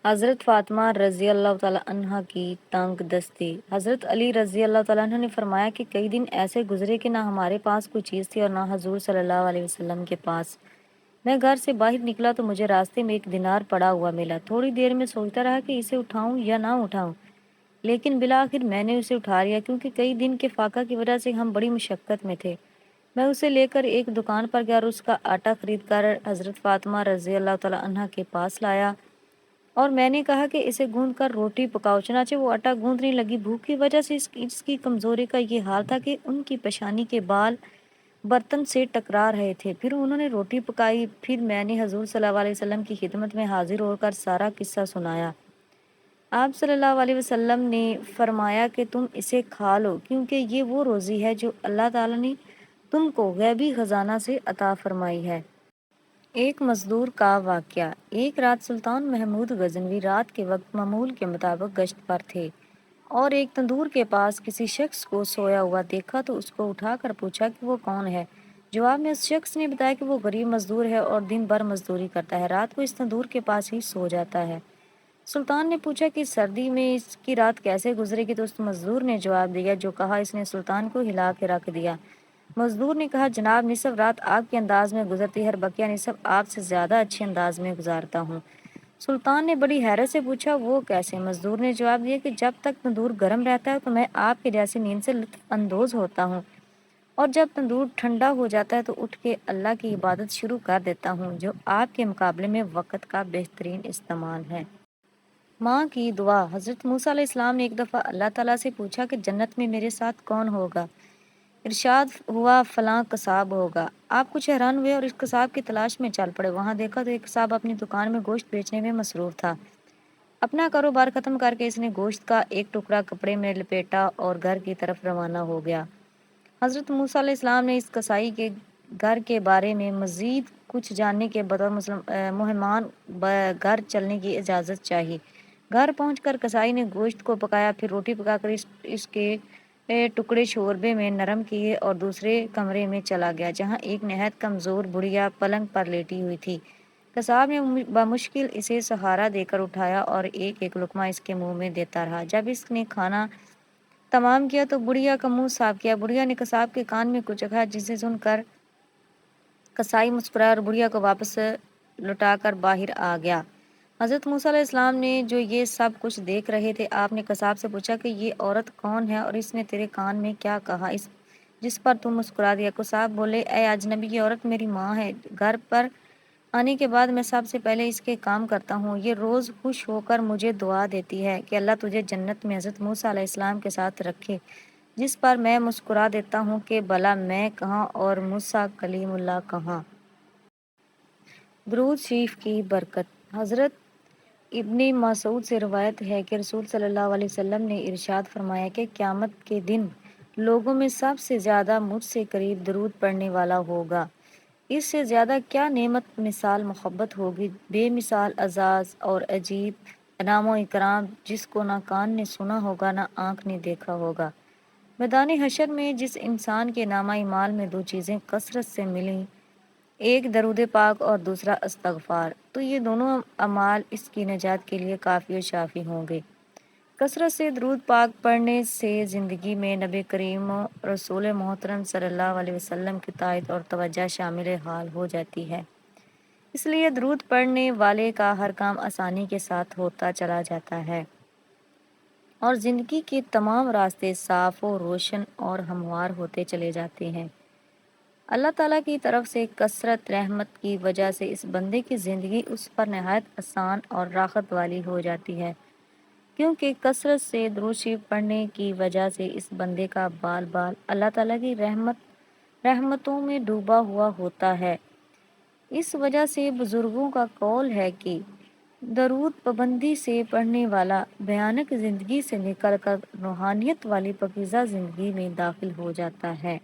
حضرت فاطمہ رضی اللہ تعالیٰ عنہ کی تنگ دستی۔ حضرت علی رضی اللہ تعالیٰ عنہ نے فرمایا کہ کئی دن ایسے گزرے کہ نہ ہمارے پاس کوئی چیز تھی اور نہ حضور صلی اللہ علیہ وسلم کے پاس۔ میں گھر سے باہر نکلا تو مجھے راستے میں ایک دینار پڑا ہوا ملا۔ تھوڑی دیر میں سوچتا رہا کہ اسے اٹھاؤں یا نہ اٹھاؤں، لیکن بالآخر میں نے اسے اٹھا لیا کیونکہ کئی دن کے فاقہ کی وجہ سے ہم بڑی مشقت میں تھے۔ میں اسے لے کر ایک دکان پر گیا اور اس کا آٹا خرید کر حضرت فاطمہ رضی اللہ تعالیٰ عنہ کے پاس لایا اور میں نے کہا کہ اسے گوندھ کر روٹی پکاؤ۔ چنانچہ وہ آٹا گوندھنے لگی۔ بھوک کی وجہ سے اس کی کمزوری کا یہ حال تھا کہ ان کی پیشانی کے بال برتن سے ٹکرا رہے تھے۔ پھر انہوں نے روٹی پکائی۔ پھر میں نے حضور صلی اللہ علیہ وسلم کی خدمت میں حاضر ہو کر سارا قصہ سنایا۔ آپ صلی اللہ علیہ وسلم نے فرمایا کہ تم اسے کھا لو کیونکہ یہ وہ روزی ہے جو اللہ تعالیٰ نے تم کو غیبی خزانہ سے عطا فرمائی ہے۔ ایک مزدور کا واقعہ۔ ایک رات سلطان محمود غزنوی رات کے وقت معمول کے مطابق گشت پر تھے اور ایک تندور کے پاس کسی شخص کو سویا ہوا دیکھا تو اس کو اٹھا کر پوچھا کہ وہ کون ہے۔ جواب میں اس شخص نے بتایا کہ وہ غریب مزدور ہے اور دن بھر مزدوری کرتا ہے، رات کو اس تندور کے پاس ہی سو جاتا ہے۔ سلطان نے پوچھا کہ سردی میں اس کی رات کیسے گزرے گی تو اس مزدور نے جواب دیا جو کہا اس نے سلطان کو ہلا کے رکھ دیا۔ مزدور نے کہا جناب نصف رات آپ کے انداز میں گزرتی ہے اور بقیہ نصف آپ سے زیادہ اچھے انداز میں گزارتا ہوں۔ سلطان نے بڑی حیرت سے پوچھا وہ کیسے؟ مزدور نے جواب دیا کہ جب تک تندور گرم رہتا ہے تو میں آپ کے جیسی نیند سے لطف اندوز ہوتا ہوں اور جب تندور ٹھنڈا ہو جاتا ہے تو اٹھ کے اللہ کی عبادت شروع کر دیتا ہوں جو آپ کے مقابلے میں وقت کا بہترین استعمال ہے۔ ماں کی دعا۔ حضرت موسیٰ علیہ السلام نے ایک دفعہ اللہ تعالیٰ سے پوچھا کہ جنت میں میرے ساتھ کون ہوگا؟ ارشاد ہوا فلاں قصاب ہوگا۔ آپ کچھ حیران ہوئے اور اس قصاب کی تلاش میں چل پڑے۔ وہاں دیکھا تو ایک قصاب اپنی دکان میں گوشت بیچنے میں مصروف تھا۔ اپنا کاروبار ختم کر کے اس نے گوشت کا ایک ٹکڑا کپڑے میں لپیٹا اور گھر کی طرف روانہ ہو گیا۔ حضرت موسیٰ علیہ السلام نے اس قصائی کے گھر کے بارے میں مزید کچھ جاننے کے بطور مہمان گھر چلنے کی اجازت چاہی۔ گھر پہنچ کر قصائی نے گوشت کو پکایا، پھر روٹی پکا کر اس کے ٹکڑے شوربے میں نرم کیے اور دوسرے کمرے میں چلا گیا جہاں ایک نہایت کمزور بڑھیا پلنگ پر لیٹی ہوئی تھی۔ قصاب نے بمشکل اسے سہارا دے کر اٹھایا اور ایک ایک لقمہ اس کے منہ میں دیتا رہا۔ جب اس نے کھانا تمام کیا تو بڑھیا کا منہ صاف کیا۔ بڑھیا نے قصاب کے کان میں کچھ کہا جسے سن کر قصائی مسکرایا اور بڑھیا کو واپس لوٹا کر باہر آ گیا۔ حضرت موسیٰ علیہ السلام نے جو یہ سب کچھ دیکھ رہے تھے آپ نے قصاب سے پوچھا کہ یہ عورت کون ہے اور اس نے تیرے کان میں کیا کہا جس پر تم مسکرا دیا؟ قصاب بولے اے اجنبی یہ عورت میری ماں ہے۔ گھر پر آنے کے بعد میں سب سے پہلے اس کے کام کرتا ہوں۔ یہ روز خوش ہو کر مجھے دعا دیتی ہے کہ اللہ تجھے جنت میں حضرت موسیٰ علیہ السلام کے ساتھ رکھے، جس پر میں مسکرا دیتا ہوں کہ بھلا میں کہاں اور موسیٰ کلیم اللہ کہاں۔ درود شریف کی برکت۔ حضرت ابن مسعود سے روایت ہے کہ رسول صلی اللہ علیہ وسلم نے ارشاد فرمایا کہ قیامت کے دن لوگوں میں سب سے زیادہ مجھ سے قریب درود پڑھنے والا ہوگا۔ اس سے زیادہ کیا نعمت مثال محبت ہوگی، بے مثال اعزاز اور عجیب انعام و اکرام جس کو نہ کان نے سنا ہوگا نہ آنکھ نے دیکھا ہوگا۔ میدان حشر میں جس انسان کے نامہ اعمال میں دو چیزیں کثرت سے ملیں، ایک درود پاک اور دوسرا استغفار، تو یہ دونوں اعمال اس کی نجات کے لیے کافی و شافی ہوں گے۔ کثرت سے درود پاک پڑھنے سے زندگی میں نبی کریم رسول محترم صلی اللہ علیہ وسلم کی اطاعت اور توجہ شامل حال ہو جاتی ہے، اس لیے درود پڑھنے والے کا ہر کام آسانی کے ساتھ ہوتا چلا جاتا ہے اور زندگی کے تمام راستے صاف و روشن اور ہموار ہوتے چلے جاتے ہیں۔ اللہ تعالیٰ کی طرف سے کثرت رحمت کی وجہ سے اس بندے کی زندگی اس پر نہایت آسان اور راحت والی ہو جاتی ہے، کیونکہ کثرت سے درود شریف پڑھنے کی وجہ سے اس بندے کا بال بال اللہ تعالیٰ کی رحمتوں میں ڈوبا ہوا ہوتا ہے۔ اس وجہ سے بزرگوں کا قول ہے کہ درود پابندی سے پڑھنے والا بھیانک زندگی سے نکل کر روحانیت والی پاکیزہ زندگی میں داخل ہو جاتا ہے۔